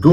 2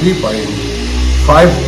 3.5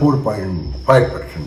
4.5%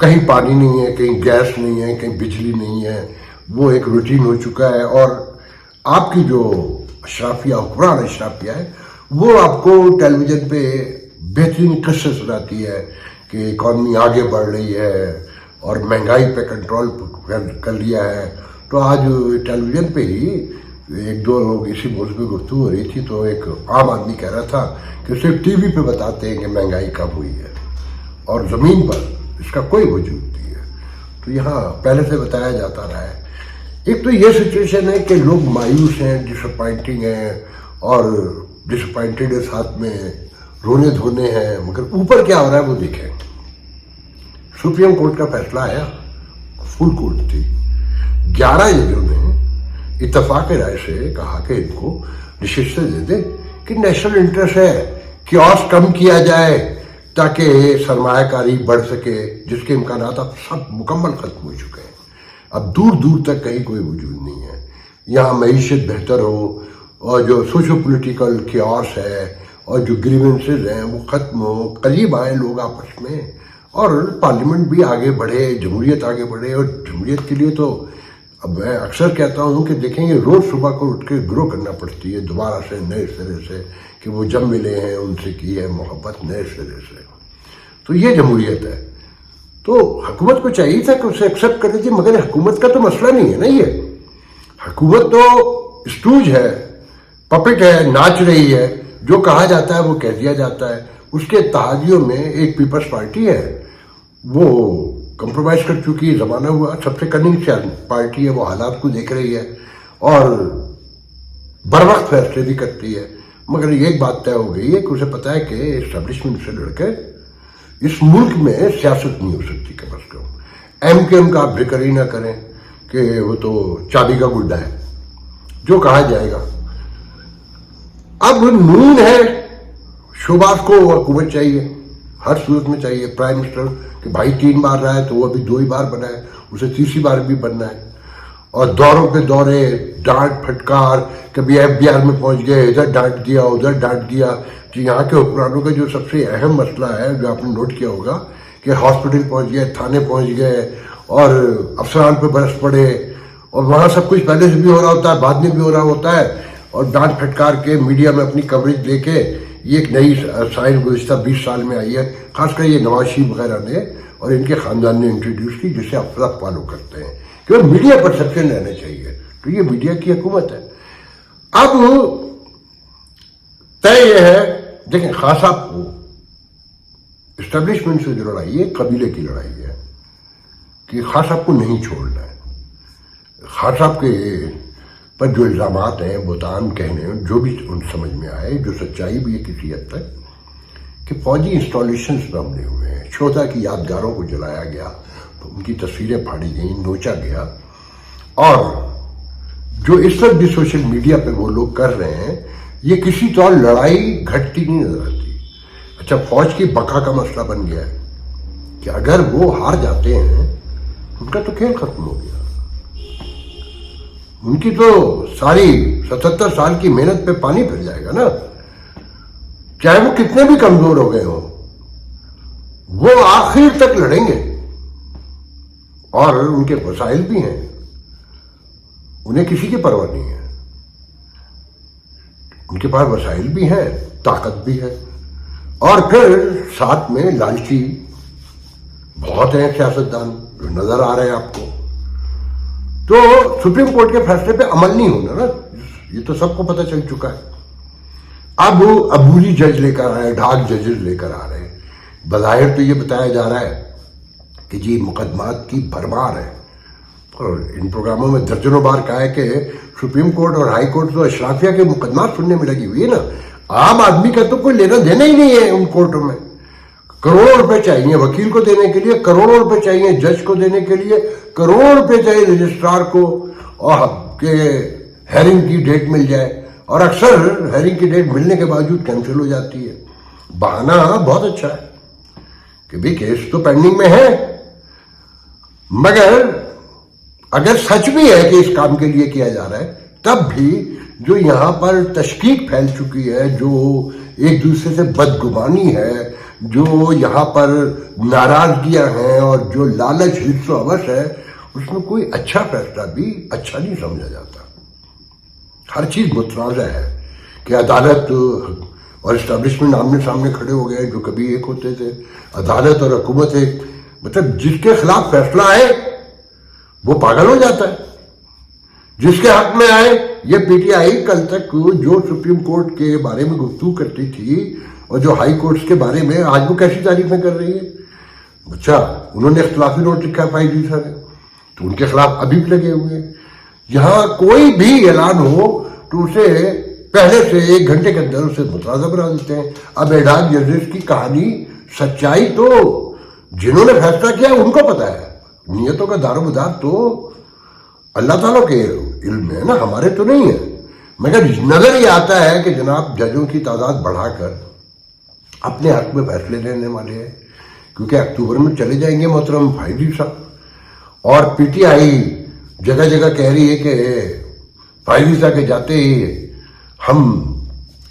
کہیں پانی نہیں ہے، کہیں گیس نہیں ہے، کہیں بجلی نہیں ہے، وہ ایک روٹین ہو چکا ہے. اور آپ کی جو اشرافیہ حکمران اشرافیہ ہے وہ آپ کو ٹیلی ویژن پہ بہترین قصے سناتی ہے کہ اکانومی آگے بڑھ رہی ہے اور مہنگائی پہ کنٹرول کر لیا ہے. تو آج ٹیلی ویژن پہ ہی ایک دو لوگ اسی موضوع پہ گفتگو ہو رہی تھی، تو ایک عام آدمی کہہ رہا تھا کہ صرف ٹی وی پہ بتاتے ہیں کہ مہنگائی کم ہوئی ہے اور زمین پر اس کا کوئی وجود نہیں ہے. تو یہاں پہلے سے بتایا جاتا رہا ہے. ایک تو یہ سچویشن ہے کہ لوگ مایوس ہیں، ڈس اپوائنٹنگ ہیں، اور ڈس اپوائنٹڈ کے ساتھ میں رونے دھونے ہیں. مگر اوپر کیا ہو رہا ہے وہ دیکھیں. سپریم کورٹ کا فیصلہ آیا، فل کورٹ تھی، 11 ججوں نے اتفاق رائے سے کہا کہ ان کو نشستیں دے دیں کہ نیشنل انٹرسٹ ہے، کیوس کم کیا جائے تاکہ سرمایہ کاری بڑھ سکے، جس کے امکانات اب سب مکمل ختم ہو چکے ہیں. اب دور دور تک کہیں کوئی وجود نہیں ہے. یہاں معیشت بہتر ہو اور جو سوشو پولیٹیکل کیوس ہے اور جو گریونسز ہیں وہ ختم ہو، قریب آئیں لوگ آپس میں، اور پارلیمنٹ بھی آگے بڑھے، جمہوریت آگے بڑھے. اور جمہوریت کے لیے تو اب میں اکثر کہتا ہوں کہ دیکھیں یہ روز صبح کو اٹھ کے گرو کرنا پڑتی ہے دوبارہ سے نئے سرے سے، کہ وہ جب ملے ہیں ان سے کی ہے محبت نئے سرے سے. تو یہ جمہوریت ہے. تو حکومت کو چاہیے تھا کہ اسے ایکسیپٹ کر لیجیے، مگر حکومت کا تو مسئلہ نہیں ہے نا. یہ حکومت تو اسٹوج ہے، پپٹ ہے، ناچ رہی ہے، جو کہا جاتا ہے وہ کہہ دیا جاتا ہے. اس کے اتحادیوں میں ایک پیپلز پارٹی ہے، وہ کمپرومائز کر چکی ہے. زمانہ ہوا سب سے کننگ پارٹی ہے، وہ حالات کو دیکھ رہی ہے اور بر وقت فیصلے بھی کرتی ہے. مگر ایک بات طے ہو گئی ہے کہ اسے پتہ ہے کہ اسٹیبلشمنٹ سے لڑ کے اس ملک میں سیاست نہیں ہو سکتی. کم از کم ایم کے ایم کا آپ ذکر ہی نہ کریں کہ وہ تو چابی کا گڈا ہے، جو کہا جائے گا. اب نون ہے، شہباز کو حکومت چاہیے، ہر صورت میں چاہیے. پرائم منسٹر کہ بھائی 3 بار رہا ہے تو وہ ابھی 2 ہی بار بنا ہے، اسے تیسری بار بھی بننا ہے. اور دوروں پہ دورے، ڈانٹ پھٹکار، کبھی ایف بی آر میں پہنچ گئے، ادھر ڈانٹ دیا ادھر ڈانٹ دیا. تو یہاں کے حکمرانوں کا جو سب سے اہم مسئلہ ہے، جو آپ نے نوٹ کیا ہوگا، کہ ہاسپٹل پہنچ گئے، تھانے پہنچ گئے اور افسران پہ برس پڑے، اور وہاں سب کچھ پہلے سے بھی ہو رہا ہوتا ہے، بعد میں بھی ہو رہا ہوتا ہے، اور ڈانٹ پھٹکار کے میڈیا میں اپنی کوریج لے کے. یہ ایک نئی سائن گزشتہ 20 سال میں آئی ہے، خاص کر یہ نواز شریف وغیرہ نے اور ان کے خاندان نے انٹروڈیوس کی، جسے آپ سب فالو کرتے ہیں کہ میڈیا پر سیکشن رہنا چاہیے. تو یہ میڈیا کی حکومت ہے. اب طے یہ ہے، دیکھیں خاص آپ کو اسٹیبلشمنٹ سے جو لڑائی ہے قبیلے کی لڑائی ہے کہ خاص آپ کو نہیں چھوڑنا ہے. خاص آپ کے پر جو الزامات ہیں، بہتان کہنے، جو بھی ان سمجھ میں آئے، جو سچائی بھی ہے کسی حد تک، کہ فوجی انسٹالیشنز پر حملے ہوئے ہیں، شہداء کی یادگاروں کو جلایا گیا، ان کی تصویریں پھاڑی گئیں، نوچا گیا. اور جو اس وقت بھی سوشل میڈیا پہ وہ لوگ کر رہے ہیں، یہ کسی طور لڑائی گھٹتی نہیں نظر آتی. اچھا، فوج کی بقا کا مسئلہ بن گیا ہے کہ اگر وہ ہار جاتے ہیں ان کا تو کھیل ختم ہو گیا. ان کی تو ساری 77 سال کی محنت پہ پانی پھر جائے گا نا. چاہے وہ کتنے بھی کمزور ہو گئے ہوں، وہ آخر تک لڑیں گے. اور ان کے وسائل بھی ہیں، انہیں کسی کی پرواہ نہیں ہے. ان کے پاس وسائل بھی ہیں، طاقت بھی ہے، اور پھر ساتھ میں لالچی بہت ہیں سیاستدان جو نظر آ رہے ہیں آپ کو. تو سپریم کورٹ کے فیصلے پہ عمل نہیں ہونا نا، یہ تو سب کو پتہ چل چکا ہے. اب عبوری جج لے کر آ رہے ہیں، ڈھاک ججز لے کر آ رہے ہیں. بظاہر تو یہ بتایا جا رہا ہے کہ جی مقدمات کی بھرمار ہے، اور ان پروگراموں میں درجنوں بار کہا ہے کہ سپریم کورٹ اور ہائی کورٹ تو اشرافیہ کے مقدمات سننے میں لگی ہوئی ہے نا. عام آدمی کا تو کوئی لینا دینا ہی نہیں ہے ان کورٹوں میں. کروڑوں روپے چاہیے وکیل کو دینے کے لیے، کروڑوں روپے چاہیے جج کو دینے کے لیے، کروڑوں روپے چاہیے رجسٹرار کو، اور کہ ہیرنگ کی ڈیٹ مل جائے. اور اکثر ہیرنگ کی ڈیٹ ملنے کے باوجود کینسل ہو جاتی ہے. بہانہ بہت اچھا ہے کہ بھی کیس تو پینڈنگ میں ہے، مگر اگر سچ بھی ہے کہ اس کام کے لیے کیا جا رہا ہے، تب بھی جو یہاں پر تشکیک پھیل چکی ہے، جو ایک دوسرے سے بدگمانی ہے، جو یہاں پر ناراضگیاں ہیں اور جو لالچ حرص و ہوس ہے، اس میں کوئی اچھا فیصلہ بھی اچھا نہیں سمجھا جاتا. ہر چیز متنازع ہے کہ عدالت اور اسٹیبلشمنٹ آمنے سامنے کھڑے ہو گئے جو کبھی ایک ہوتے تھے. عدالت اور حکومت ایک، مطلب جس کے خلاف فیصلہ آئے وہ پاگل ہو جاتا ہے، جس کے حق میں آئے. یہ پی ٹی آئی کل تک جو سپریم کورٹ کے بارے میں گفتگو کرتی تھی اور جو ہائی کورٹس کے بارے میں، آج وہ کیسی تعریفیں کر رہی ہے. اچھا انہوں نے اختلافی نوٹ لکھا ہے 5 نے، تو ان کے خلاف ابھی بھی لگے ہوئے ہیں. یہاں کوئی بھی اعلان ہو تو اسے پہلے سے 1 گھنٹے کے اندر اسے متنازع بنا دیتے ہیں. اب اعداد ججز کی کہانی، سچائی تو جنہوں نے فیصلہ کیا ان کو پتا ہے. نیتوں کا دار و مدار تو اللہ تعالیٰ کے علم میں ہے نا، ہمارے تو نہیں ہے. مگر نظر یہ آتا ہے کہ جناب ججوں کی تعداد بڑھا کر اپنے حق میں فیصلے لینے والے ہیں، کیونکہ اکتوبر میں چلے جائیں گے محترم فائدی صاحب. اور پی ٹی آئی جگہ جگہ کہہ رہی ہے کہ فائدی صاحب کے جاتے ہی ہم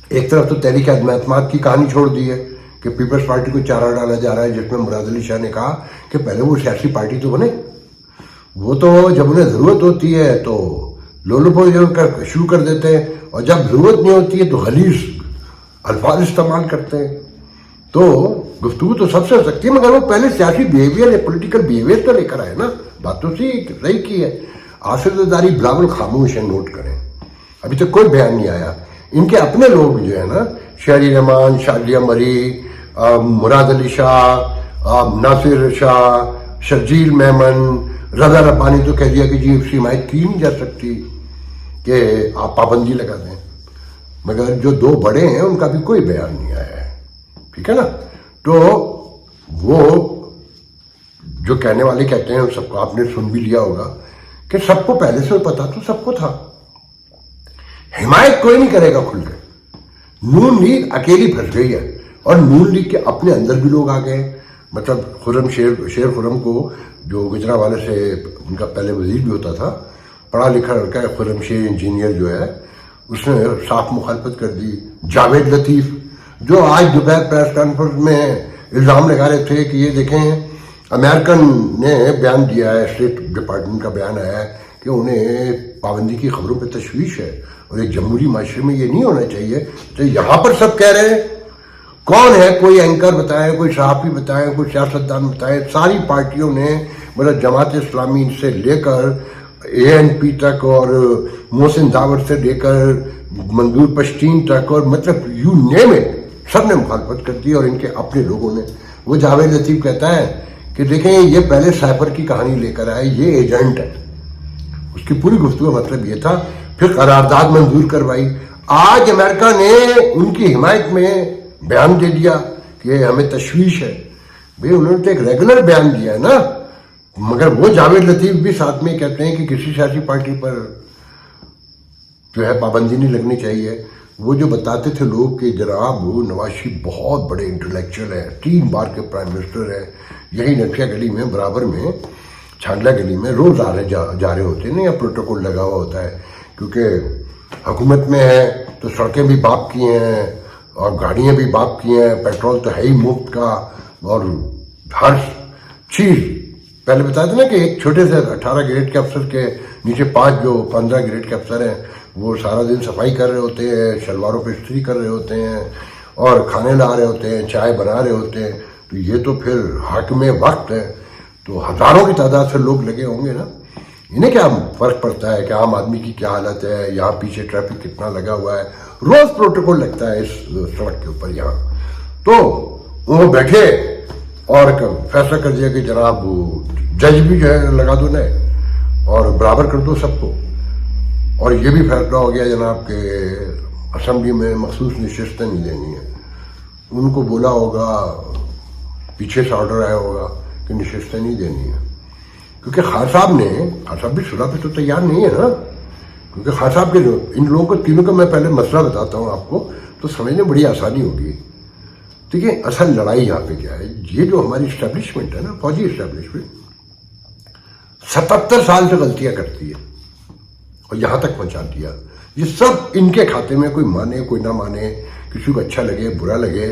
ایک طرف تو تحریک عدم اعتماد کی کہانی چھوڑ دی ہے کہ پیپلز پارٹی کو چارہ ڈالا جا رہا ہے، جس میں مراد علی شاہ نے کہا کہ پہلے وہ سیاسی پارٹی تو بنے، وہ تو جب انہیں ضرورت ہوتی ہے تو لولو پوجو شروع کر دیتے ہیں، اور جب ضرورت نہیں ہوتی ہے تو غلیظ الفاظ استعمال کرتے ہیں. تو گفتگو تو سب سے ہو سکتی ہے، مگر وہ پہلے سیاسی بیہیویئر یا پولیٹیکل بیہیویئر تو لے کر آئے نا. بات تو صحیح کی ہے. آصف زرداری بلاول خاموش ہے، نوٹ کریں، ابھی تک کوئی بیان نہیں آیا. ان کے اپنے لوگ جو ہے نا، شہری رحمان، شادیہ مری، مراد علی شاہ، ناصر شاہ، شرجیل میمن، رضا ربانی تو کہہ دیا کہ جی اس کی حمایت کی نہیں جا سکتی کہ آپ پابندی لگا دیں. مگر جو 2 بڑے ہیں ان کا بھی کوئی بیان نہیں آیا ہے. ٹھیک ہے نا. تو وہ جو کہنے والے کہتے ہیں سب کو آپ نے سن بھی لیا ہوگا کہ سب کو پہلے سے پتا تو سب کو تھا، حمایت کوئی نہیں کرے گا کھل کے. نون لیگ اکیلی پھنس گئی ہے، اور نون لیگ کے اپنے اندر بھی لوگ آ گئے. مطلب خرم شیر خرم کو، جو گجرانوالے سے ان کا پہلے وزیر بھی ہوتا تھا، پڑھا لکھا لڑکا ہے، خرم شیر انجینئر جو ہے، اس نے صاف مخالفت کر دی. جاوید لطیف جو آج دوپہر پریس کانفرنس میں الزام لگا رہے تھے کہ یہ دیکھیں امریکن نے بیان دیا ہے، اسٹیٹ ڈپارٹمنٹ کا بیان آیا ہے کہ انہیں پابندی کی خبروں پہ تشویش ہے، اور ایک جمہوری معاشرے میں یہ نہیں ہونا چاہیے. تو یہاں پر سب کہہ رہے ہیں، کون ہے؟ کوئی اینکر بتائیں، کوئی صحافی بتائیں، کوئی سیاستدان بتائیں. ساری پارٹیوں نے، مطلب جماعت اسلامی سے لے کر ANP تک، اور محسن داور سے لے کر منظور پشتین تک، اور مطلب یو نیم اٹ، سب نے مخالفت کر دی. اور ان کے اپنے لوگوں نے. وہ جاوید لطیف کہتا ہے کہ دیکھیں یہ پہلے سائپر کی کہانی لے کر آئے، یہ ایجنٹ ہے. اس کی پوری گفتگو مطلب یہ تھا. پھر قرارداد منظور کروائی. آج امریکہ نے ان کی حمایت میں بیان دے دیا کہ ہمیں تشویش ہے. بھئی انہوں نے تو ایک ریگولر بیان دیا ہے نا. مگر وہ جاوید لطیف بھی ساتھ میں کہتے ہیں کہ کسی سیاسی پارٹی پر جو ہے پابندی نہیں لگنی چاہیے. وہ جو بتاتے تھے لوگ کہ جناب نواز شریف بہت بڑے انٹلیکچوئل ہیں، 3 بار کے پرائم منسٹر ہیں، یہی نٹھیا گلی میں برابر میں چھانڈلا گلی میں روز آ رہے جا رہے ہوتے ہیں، یا پروٹوکول لگا ہوا ہوتا ہے، کیونکہ حکومت میں ہے تو سڑکیں بھی باپ کی ہیں اور گاڑیاں بھی باپ کی ہیں، پیٹرول تو ہے ہی مفت کا، اور ہر چیز. پہلے بتایا تھا نا کہ ایک چھوٹے سے 18 گریڈ کے افسر کے نیچے 5 جو 15 گریڈ کے افسر ہیں وہ سارا دن صفائی کر رہے ہوتے ہیں، شلواروں پہ استری کر رہے ہوتے ہیں، اور کھانے لا رہے ہوتے ہیں، چائے بنا رہے ہوتے ہیں. تو یہ تو پھر حاکم وقت ہے. تو ہزاروں کی تعداد سے لوگ لگے ہوں گے نا. انہیں کیا فرق پڑتا ہے کہ عام آدمی کی کیا حالت ہے، یہاں پیچھے ٹریفک کتنا لگا ہوا ہے. روز پروٹوکول لگتا ہے اس سڑک کے اوپر یہاں. تو وہ بیٹھے اور فیصلہ کر دیا کہ جناب جج بھی جو ہے لگا دو نئے اور برابر کر دو سب کو. اور یہ بھی فیصلہ ہو گیا جناب کہ اسمبلی میں مخصوص نشستیں نہیں دینی ہیں. ان کو بولا ہوگا، پیچھے سے آرڈر آیا ہوگا کہ نشستیں نہیں دینی ہیں، کیونکہ خان صاحب بھی صلح پہ تو تیار نہیں ہے نا. کیونکہ خان صاحب کے ان لوگوں کو تینوں کا میں پہلے مسئلہ بتاتا ہوں آپ کو تو سمجھنے بڑی آسانی ہوگی. ٹھیک ہے، اصل لڑائی یہاں پہ کیا ہے؟ یہ جو ہماری اسٹیبلشمنٹ ہے نا، فوجی اسٹیبلشمنٹ 77 سال سے غلطیاں کرتی ہے اور یہاں تک پہنچا دیا. یہ سب ان کے کھاتے میں، کوئی مانے کوئی نہ مانے، کسی کو اچھا لگے برا لگے،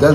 10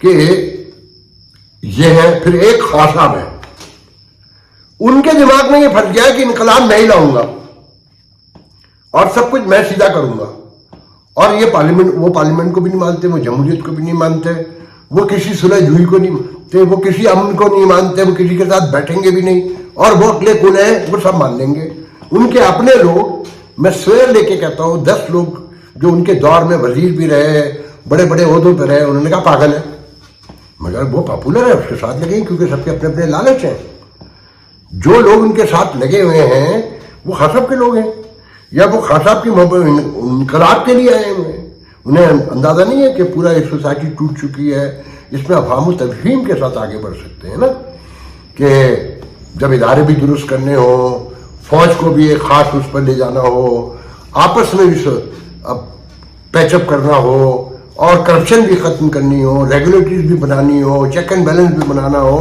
کہ یہ ہے. پھر ایک خان صاحب ہے, ان کے دماغ میں یہ پھنس گیا کہ انقلاب میں ہی لاؤں گا اور سب کچھ میں سیدھا کروں گا. اور یہ پارلیمنٹ کو بھی نہیں مانتے, وہ جمہوریت کو بھی نہیں مانتے, وہ کسی صلح جوئی کو نہیں مانتے, وہ کسی امن کو نہیں مانتے, وہ کسی کے ساتھ بیٹھیں گے بھی نہیں, اور وہ اکلے کن ہیں, وہ سب مان لیں گے. ان کے اپنے لوگ, میں سویر لے کے کہتا ہوں 10 لوگ جو ان کے دور میں وزیر بھی رہے, بڑے بڑے عہدوں پہ رہے, انہوں نے کہا پاگل ہے, مگر وہ پاپولر ہے, اس کے ساتھ لگے کیونکہ سب کے اپنے اپنے لالچ ہیں. جو لوگ ان کے ساتھ لگے ہوئے ہیں وہ خان صاحب کے لوگ ہیں, یا وہ خان صاحب کی انقلاب کے لیے آئے ہوئے ہیں. انہیں اندازہ نہیں ہے کہ پورا ایک سوسائٹی ٹوٹ چکی ہے. اس میں افہام و تفہیم کے ساتھ آگے بڑھ سکتے ہیں نا, کہ جب ادارے بھی درست کرنے ہوں, فوج کو بھی ایک خاص اس پر لے جانا ہو, آپس میں بھی پیچ اپ کرنا ہو, اور کرپشن بھی ختم کرنی ہو, ریگولیٹریز بھی بنانی ہو, چیک اینڈ بیلنس بھی بنانا ہو,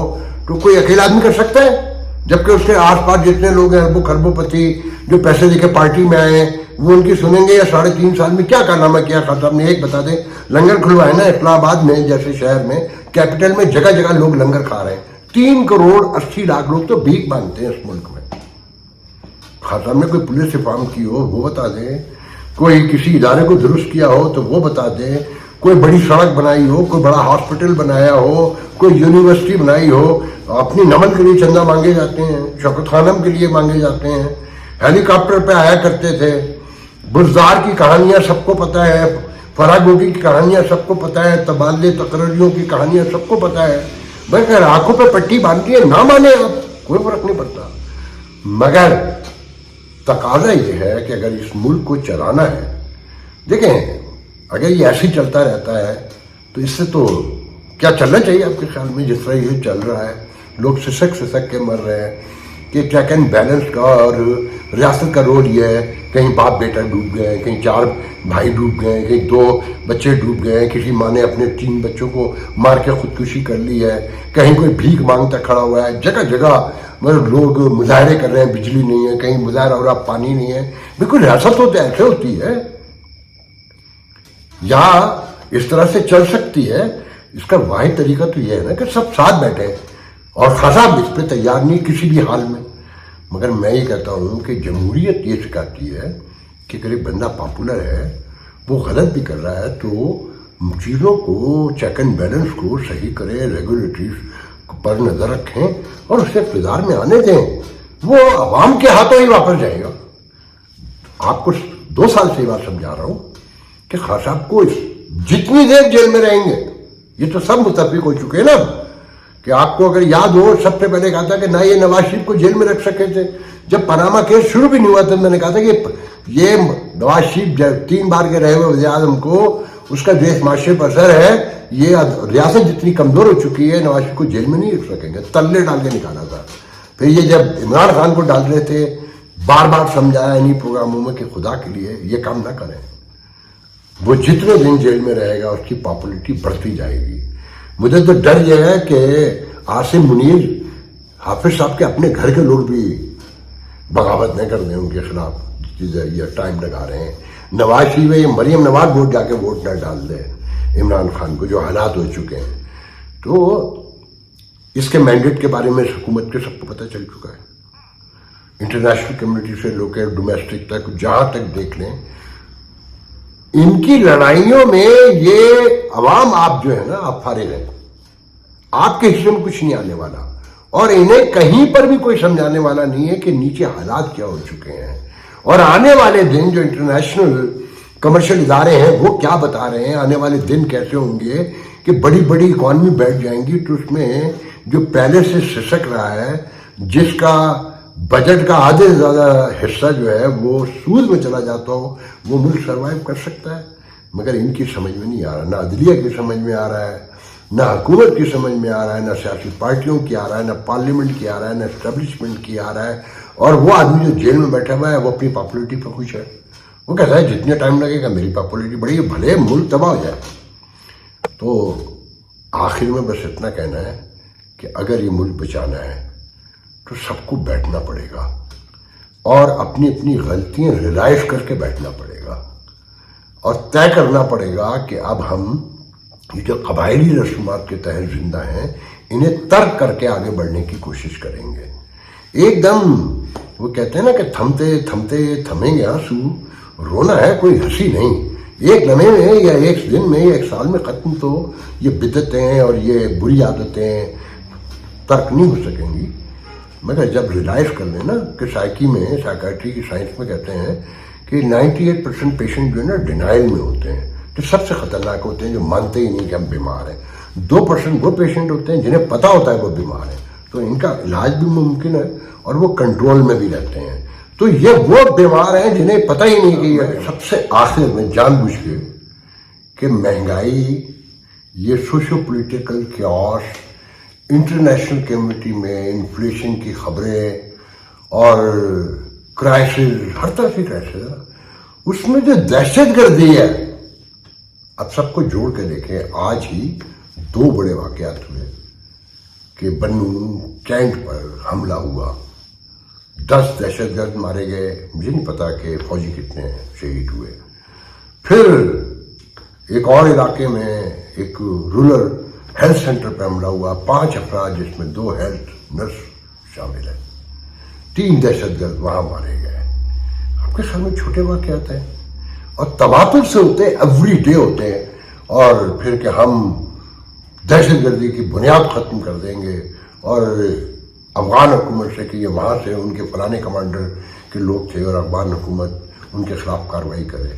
تو کوئی اکیلا آدمی کر سکتا ہے؟ جبکہ اس کے آس پاس جتنے لوگ ہیں, اربوں خربوں پتی جو پیسے دے کے پارٹی میں آئے ہیں, وہ ان کی سنیں گے. یا 3.5 سال میں کیا کارنامہ کیا خان صاحب نے, ایک بتا دیں. لنگر کھلوائے نا اسلام آباد میں جیسے شہر میں, کیپٹل میں جگہ جگہ لوگ لنگر کھا رہے ہیں. 3 کروڑ 80 لاکھ لوگ تو بھیک مانگتے ہیں اس ملک میں. خان صاحب نے کوئی پولیس ریفارم کی ہو وہ بتا دیں, کوئی کسی ادارے کو درست کیا ہو تو وہ بتا دیں, کوئی بڑی سڑک بنائی ہو, کوئی بڑا ہاسپٹل بنایا ہو, کوئی یونیورسٹی بنائی ہو. اپنی نمن کے لیے چندہ مانگے جاتے ہیں, شوکت خانم کے لیے مانگے جاتے ہیں, ہیلی کاپٹر پہ آیا کرتے تھے. بزدار کی کہانیاں سب کو پتہ ہے, فرا گوگی کی کہانیاں سب کو پتہ ہے, تبادلے تقرریوں کی کہانیاں سب کو پتہ ہے. بس آنکھوں پہ پٹی باندھتی ہے, نہ مانے آپ, کوئی فرق نہیں پڑتا. مگر تقاضا یہ ہے کہ اگر اس ملک کو چلانا ہے, دیکھیں اگر یہ ایسے ہی چلتا رہتا ہے تو اس سے تو کیا چلنا چاہیے آپ کے خیال میں؟ جس طرح یہ چل رہا ہے, لوگ سسک کے مر رہے ہیں. کہ چیک اینڈ بیلنس کا اور ریاست کا رول یہ ہے, کہیں باپ بیٹا ڈوب گئے, کہیں 4 بھائی ڈوب گئے, کہیں 2 بچے ڈوب گئے, کسی ماں نے اپنے 3 بچوں کو مار کے خودکشی کر لی ہے, کہیں کوئی بھیک مانگتا کھڑا ہوا ہے. جگہ جگہ مطلب لوگ مظاہرے کر رہے ہیں, بجلی نہیں ہے, کہیں مظاہرہ ہو رہا پانی نہیں ہے. بالکل ریاست تو ایسے ہوتی ہے, یا اس طرح سے چل سکتی ہے. اس کا واحد طریقہ تو یہ ہے نا کہ سب ساتھ بیٹھے, اور خان صاحب اس پہ تیار نہیں کسی بھی حال میں. مگر میں یہ کہتا ہوں کہ جمہوریت یہ سکھاتی ہے کہ اگر ایک بندہ پاپولر ہے, وہ غلط بھی کر رہا ہے تو چیزوں کو چیک اینڈ بیلنس کو صحیح کرے, ریگولیٹریز پر نظر رکھیں اور اسے اقتدار میں آنے دیں. وہ عوام کے ہاتھوں ہی واپس جائے گا. آپ کو 2 سال سے یہ بات سمجھا رہا ہوں کہ خان صاحب کو جتنی دیر جیل میں رہیں گے, یہ تو سب متفق ہو چکے ہیں نا, کہ آپ کو اگر یاد ہو سب سے پہلے کہا تھا کہ نہ یہ نواز شریف کو جیل میں رکھ سکے تھے. جب پاناما کیس شروع بھی نہیں ہوا تھا میں نے کہا تھا کہ یہ نواز شریف 3 بار کے رہے ہوئے وزیر اعظم کو, اس کا دیش معاشرے پر اثر ہے, یہ ریاست جتنی کمزور ہو چکی ہے, نواز شریف کو جیل میں نہیں رکھ سکیں گے. تلے ڈال کے نکالا تھا. پھر یہ جب عمران خان کو ڈال رہے تھے, بار بار سمجھایا انہیں پروگراموں میں کہ خدا کے لیے یہ کام نہ کریں. وہ جتنے دن جیل میں رہے گا اس کی پاپولیٹی بڑھتی جائے گی. مجھے تو ڈر یہ ہے کہ عاصم منیر, حافظ صاحب کے اپنے گھر کے لوگ بھی بغاوت نہ کر دیں ان کے خلاف, یہ ٹائم لگا رہے ہیں. نواز شریف ہے, یہ مریم نواز ووٹ جا کے ووٹ نہ ڈال دے عمران خان کو, جو حالات ہو چکے ہیں. تو اس کے مینڈیٹ کے بارے میں حکومت کے سب کو پتہ چل چکا ہے. انٹرنیشنل کمیونٹی سے لوگ ڈومیسٹک تک, جہاں تک دیکھ لیں, ان کی لڑائیوں میں یہ عوام, آپ جو ہے نا, آپ فارغ ہیں, آپ کے حصے میں کچھ نہیں آنے والا, اور انہیں کہیں پر بھی کوئی سمجھانے والا نہیں ہے کہ نیچے حالات کیا ہو چکے ہیں. اور آنے والے دن جو انٹرنیشنل کمرشل ادارے ہیں وہ کیا بتا رہے ہیں, آنے والے دن کیسے ہوں گے کہ بڑی بڑی اکانومی بیٹھ جائیں گی, تو اس میں جو پہلے سے سسک رہا ہے, جس کا بجٹ کا آدھے سے زیادہ حصہ جو ہے وہ سود میں چلا جاتا ہو, وہ ملک سروائیو کر سکتا ہے. مگر ان کی سمجھ میں نہیں آ رہا, نہ عدلیہ کی سمجھ میں آ رہا ہے, نہ حکومت کی سمجھ میں آ رہا ہے, نہ سیاسی پارٹیوں کی آ رہا ہے, نہ پارلیمنٹ کی آ رہا ہے, نہ اسٹیبلشمنٹ کی آ رہا ہے. اور وہ آدمی جو جیل میں بیٹھا ہوا ہے وہ اپنی پاپولیٹی پہ خوش ہے. وہ کہتا ہے جتنے ٹائم لگے گا میری پاپولیٹی بڑی ہے, بھلے ملک تباہ ہو جائے. تو آخر میں بس اتنا کہنا ہے کہ اگر یہ ملک بچانا ہے تو سب کو بیٹھنا پڑے گا, اور اپنی اپنی غلطیاں ریلائز کر کے بیٹھنا پڑے گا, اور طے کرنا پڑے گا کہ اب ہم یہ جو قبائلی رسومات کے تحت زندہ ہیں انہیں ترک کر کے آگے بڑھنے کی کوشش کریں گے. ایک دم وہ کہتے ہیں نا کہ تھمتے تھمتے تھمیں گے آنسو، رونا ہے کوئی ہنسی نہیں. ایک لمحے میں یا ایک دن میں یا ایک سال میں ختم تو یہ بدعتیں اور یہ بری عادتیں ترک نہیں ہو سکیں گی. مگر جب ریلائز کر لیں نا کہ سائیکی میں، سائیکیٹری کی سائنس میں کہتے ہیں کہ 98% پیشنٹ جو ہے نا ڈینائل میں ہوتے ہیں، جو سب سے خطرناک ہوتے ہیں، جو مانتے ہی نہیں کہ ہم بیمار ہیں. 2% وہ پیشنٹ ہوتے ہیں جنہیں پتہ ہوتا ہے وہ بیمار ہیں، تو ان کا علاج بھی ممکن ہے اور وہ کنٹرول میں بھی رہتے ہیں. تو یہ وہ بیمار ہیں جنہیں پتہ ہی نہیں کہ یہ سب سے آخر میں جان بوجھ کے کہ مہنگائی، یہ socio political chaos, international community میں انفلیشن کی خبریں اور کرائسس، ہر طرح کی کرائسس ہے، اس میں جو دہشت گردی ہے. اب سب کو جوڑ کے دیکھیں، آج ہی 2 بڑے واقعات ہوئے کہ بنو کینٹ پر حملہ ہوا، 10 دہشت گرد مارے گئے، مجھے نہیں پتا کہ فوجی کتنے شہید ہوئے. پھر ایک اور علاقے میں ایک رورل ہیلتھ سینٹر پہ حملہ ہوا، 5 افراد جس میں 2 ہیلتھ نرس شامل ہیں، 3 دہشت گرد وہاں مارے گئے. آپ کے خیال میں چھوٹے واقعات ہیں اور تواتر سے ہوتے ہیں، ایوری ڈے ہوتے ہیں. اور پھر کہ ہم دہشت گردی کی بنیاد ختم کر دیں گے اور افغان حکومت سے کہ یہ وہاں سے ان کے فلانے کمانڈر کے لوگ تھے اور افغان حکومت ان کے خلاف کارروائی کرے.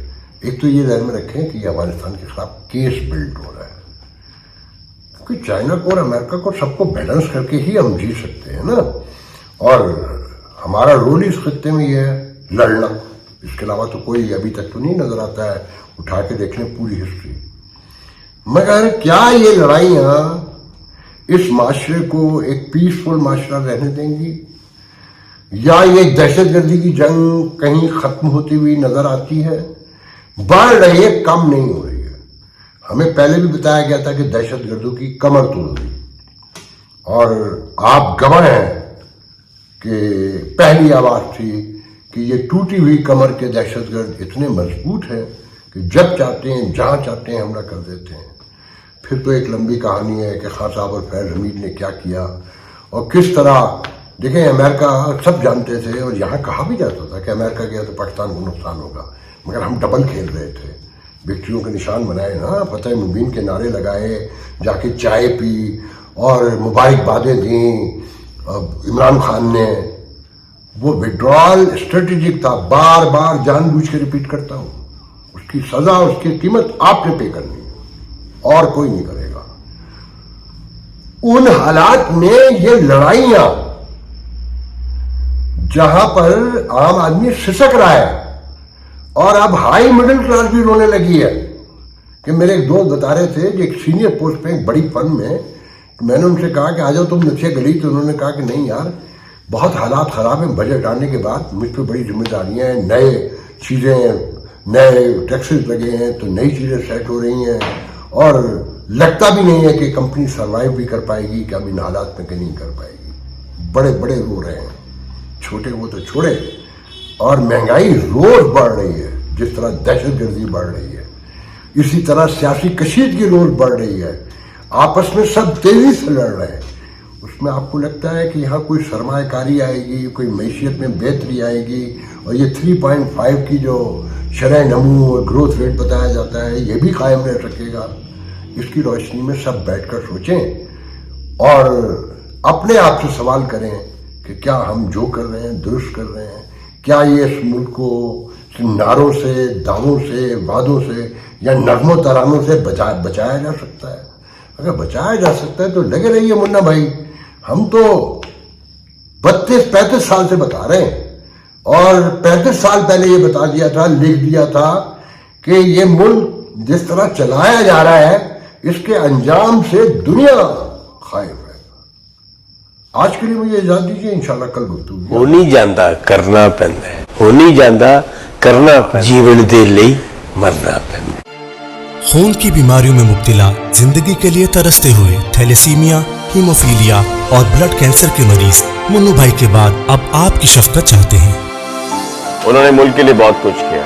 ایک تو یہ ذہن میں رکھیں کہ یہ افغانستان کے خلاف کیس بلڈ ہو رہا ہے، کیونکہ چائنا کو اور امریکہ کو سب کو بیلنس کر کے ہی ہم جی سکتے ہیں نا. اور ہمارا رول اس خطے میں یہ ہے لڑنا، اس کے علاوہ تو کوئی ابھی تک تو نہیں نظر آتا ہے. اٹھا کے دیکھ لیں پوری ہسٹری. مگر کیا یہ لڑائیاں اس معاشرے کو ایک پیسفل معاشرہ رہنے دیں گی، یا یہ دہشت گردی کی جنگ کہیں ختم ہوتی ہوئی نظر آتی ہے؟ بڑھ رہی ہے، کم نہیں ہو رہی ہے. ہمیں پہلے بھی بتایا گیا تھا کہ دہشت گردوں کی کمر توڑ دی، اور آپ گواہ ہیں کہ پہلی آواز تھی کہ یہ ٹوٹی ہوئی کمر کے دہشت گرد اتنے مضبوط ہیں کہ جب چاہتے ہیں جہاں چاہتے ہیں حملہ کر دیتے ہیں. پھر تو ایک لمبی کہانی ہے کہ خان صاحب اور فیض حمید نے کیا کیا اور کس طرح. دیکھیں امریکہ سب جانتے تھے اور یہاں کہا بھی جاتا تھا کہ امریکہ گیا تو پاکستان کو نقصان ہوگا، مگر ہم ڈبل کھیل رہے تھے. وکٹریوں کے نشان بنائے نا، فتح مبین کے نعرے لگائے، جا کے چائے پی اور مبارکبادیں دیں. عمران خان نے وہ وڈرال اسٹریٹجک تھا، بار بار جان بوجھ کے ریپیٹ کرتا ہوں. اس کی سزا، اس کی قیمت آپ نے پے کرنی ہے اور کوئی نہیں کرے گا. ان حالات میں یہ لڑائیاں جہاں پر عام آدمی سسک رہا ہے اور اب ہائی مڈل کلاس بھی رونے لگی ہے. کہ میرے ایک دوست بتا رہے تھے کہ ایک سینئر پوسٹ پہ ایک بڑی فرم میں، میں نے ان سے کہا کہ آ جاؤ تم نقشے گلی، تو انہوں نے کہا کہ نہیں یار بہت حالات خراب ہیں، بجٹ آنے کے بعد مجھ پہ بڑی ذمہ داریاں ہیں، نئے چیزیں، نئے ٹیکسز لگے ہیں تو نئی چیزیں سیٹ ہو رہی ہیں، اور لگتا بھی نہیں ہے کہ کمپنی سروائیو بھی کر پائے گی کہ اب ان حالات میں کہ نہیں کر پائے گی. بڑے بڑے رو رہے ہیں، چھوٹے وہ تو چھوڑے. اور مہنگائی روز بڑھ رہی ہے، جس طرح دہشت گردی بڑھ رہی ہے اسی طرح سیاسی کشیدگی روز بڑھ رہی ہے. آپس میں سب تیزی سے لڑ رہے ہیں. اس میں آپ کو لگتا ہے کہ یہاں کوئی سرمایہ کاری آئے گی، کوئی معیشت میں بہتری آئے گی، اور یہ 3.5 کی جو شرح نمو اور گروتھ ریٹ بتایا جاتا ہے یہ بھی قائم رہ سکے گا؟ اس کی روشنی میں سب بیٹھ کر سوچیں اور اپنے آپ سے سوال کریں کہ کیا ہم جو کر رہے ہیں درست کر رہے ہیں؟ کیا یہ اس ملک کو نعروں سے، دعووں سے، وعدوں سے یا نغم و ترانوں سے بچایا جا سکتا ہے؟ اگر بچایا جا سکتا ہے تو لگے رہیے منا بھائی. ہم تو 32-35 سال سے بتا رہے ہیں، اور 35 سال پہلے یہ بتا دیا تھا، لکھ دیا تھا کہ یہ ملک جس طرح چلایا جا رہا ہے اس کے انجام سے دنیا خائف ہے. آج کے لیے مجھے اجازت دیجیے، انشاءاللہ کل گفتگو. ہو نہیں جاندا کرنا پیندا ہے، ہو نہیں جاندا کرنا پیندا، جیون دے لئی مرنا پیندا. خون کی بیماریوں میں مبتلا، زندگی کے لیے ترستے ہوئے تھیلیسیمیا، ہیموفیلیا اور بلڈ کینسر کے مریض منو بھائی کے بعد اب آپ کی شفقت چاہتے ہیں. انہوں نے ملک کے لیے بہت کچھ کیا،